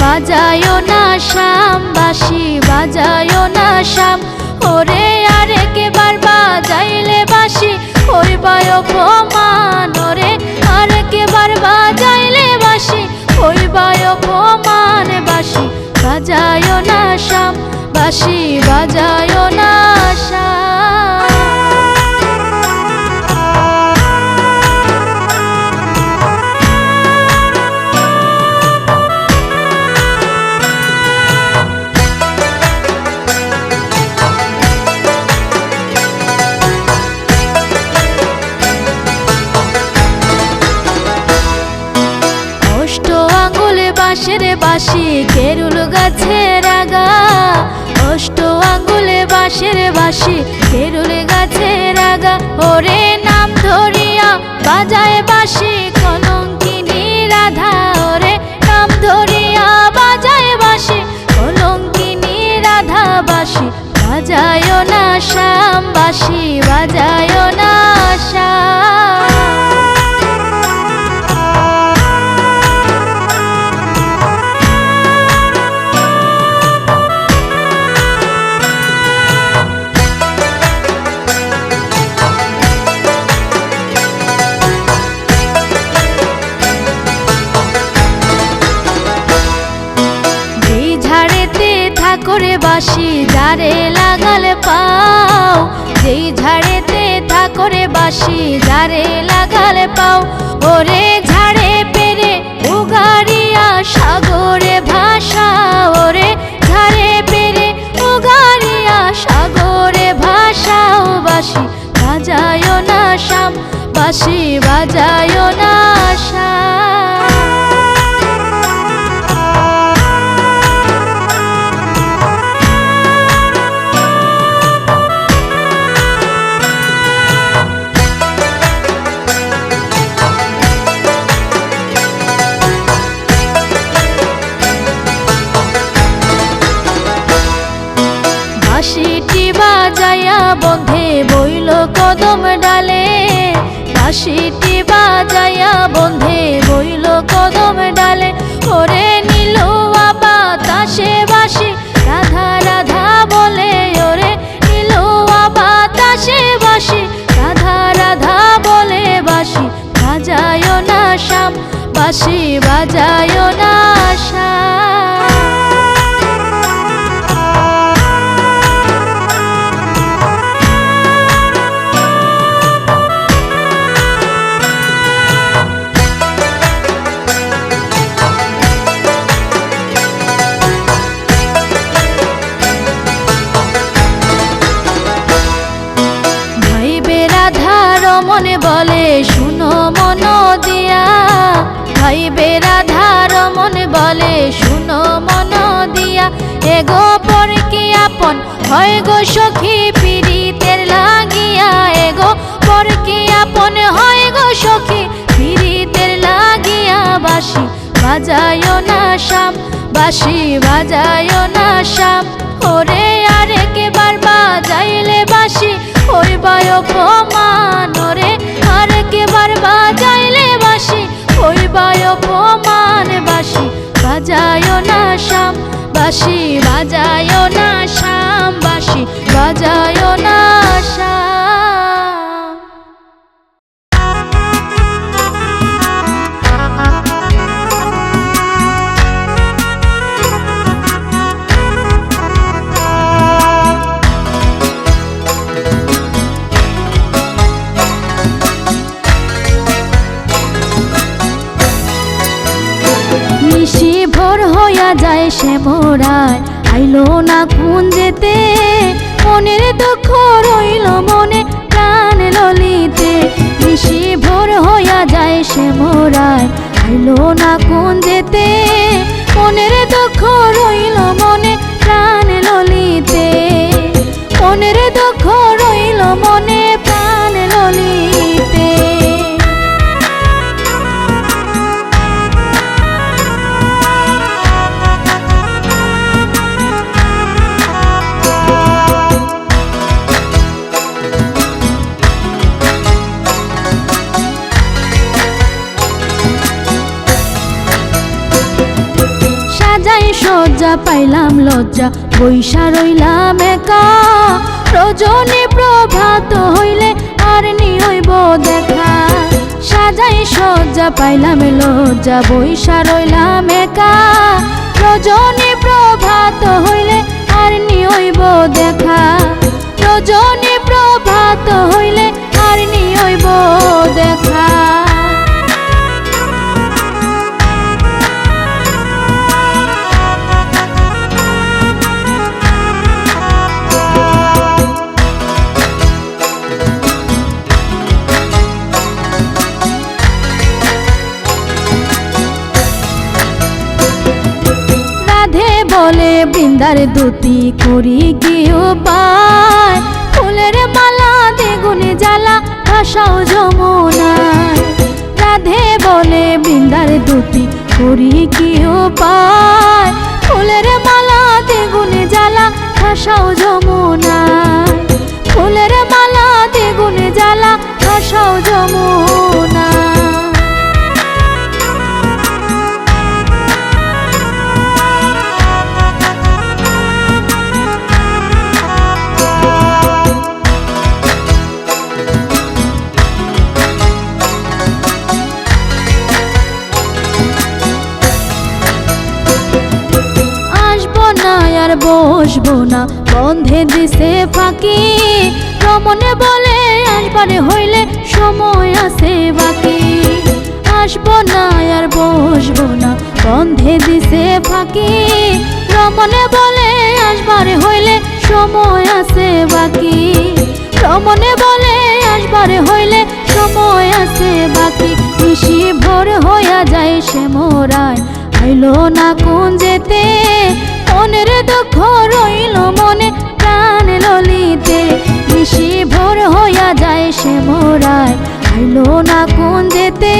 বাজায়ো না শাম, বাঁশি বাজায়ো না শাম। ওরে আরেকবার বাজাইলে বাঁশি হইবায় অপমান। ওরে আরেকবার বাজাইলে বাঁশি হইবায় অপমান। বাঁশি বাজায়ো না শাম, বাঁশি বাজায়ো না শাম। বাঁশের বাঁশি কেরুল গাছের আগা, অষ্ট আঙ্গুলে বাঁশের বাঁশি কেরুল গাছের আগা। ওরে নাম ধরিয়া বাজায় বাঁশি কলঙ্কিনী রাধা। ওরে নাম ধরিয়া বাজায় বাঁশি কলঙ্কিনী রাধা। বাঁশি বাজায়ো না শাম, বাঁশি বাজায়ো না শাম। করে বাঁশি যারে লাগালে পাও, যেই ঝাড়েতে থাকরে বাঁশি যারে লাগালে পাও। ওরে ঝাড়ে পেরে উগারিয়া সাগরে ভাষা। ওরে ঝাড়ে পেরে উগারিয়া সাগরে ভাষাও। বাঁশি বাজায়ো না শাম, বাঁশি বাজায়ো না শাম। বাঁশিটি বাজায়া বন্ধে বইল কদম ডালে। বাঁশিটি বাজায়া বন্ধে বইল কদম ডালে। ওরে নীলুয়া বাতাসে বাঁশি রাধা রাধা বলে। ওরে নীলুয়া বাতাসে বাঁশি রাধা রাধা বলে। বাঁশি বাজায়ো না শাম, বাঁশি বাজায়ো না শাম। মনে বলে শুনো মন দিয়া। ভাইবে রাধার মনে বলে শুনো মন দিয়া। এগো পর কি আপন হয় গো সখী পীড়িতের লাগিয়া। এগো পর কি আপন হয় গো সখী পীড়িতের লাগিয়া। বাঁশি বাজায়ো না শাম, বাঁশি বাজায়ো না শাম। ওরে আরেকবার বাজাইলে বাঁশি হইবায় অপমান। ওরে আরেকবার বাজাইলে বাঁশি হইবায় অপমান। বাঁশি বাজায়ো না শাম, বাঁশি বাজায়ো না শাম। বাঁশি বাজায়ো না শাম। নিশি ভোর হইয়া যায় সে মোরায় আইলো না কুঞ্জেতে। মনের দুঃখ রইল মনে প্রাণ ললিতে। নিশি ভোর হইয়া যায় সে মোরায় আইলো না কুঞ্জেতে। মনের দুঃখ রইল মনে প্রাণ ললিতে। মনের দুঃখ রইল মনে প্রাণ ললিতে। সজ্জা পাইলাম লজ্জা বৈশা রইলাম একা রজনী প্রভাত হইলে আর নি হইব দেখা সাজাই সজ্জা পাইলাম লজ্জা বৈশা রইলাম একা রজনী প্রভাত হইলে আর নি হইব দেখা রজনী প্রভাত হইলে আর নি হইব দেখা বলে বৃন্দার দুতি করি কি উপায় ফুলের মালা দ্বিগুণে জ্বালা ভাসাও যমুনায় রাধে বলে বৃন্দার দুতি করি কি উপায় ফুলের মালা দ্বিগুণে জ্বালা ভাসাও যমুনায় ফুলের মালা দ্বিগুণে জ্বালা ভাসাও যমুনায় বসবো না বন্ধে দিছে ফাঁকি রমনে বলে আসবারে হইলে সময় আছে বাকি আসবো না আর বসবো না বন্ধে দিছে ফাঁকি রমনে বলে আসবারে হইলে সময় আছে বাকি রমনে বলে আসবারে হইলে সময় আছে বাকি নিশি ভোর হইয়া যায় সে মোরায় আইলো না কোন যেতে মনের দুঃখ রইল মনে প্রাণ ললিতে নিশি ভোর হইয়া যায় সে মোরায় আইলো না কোন যেতে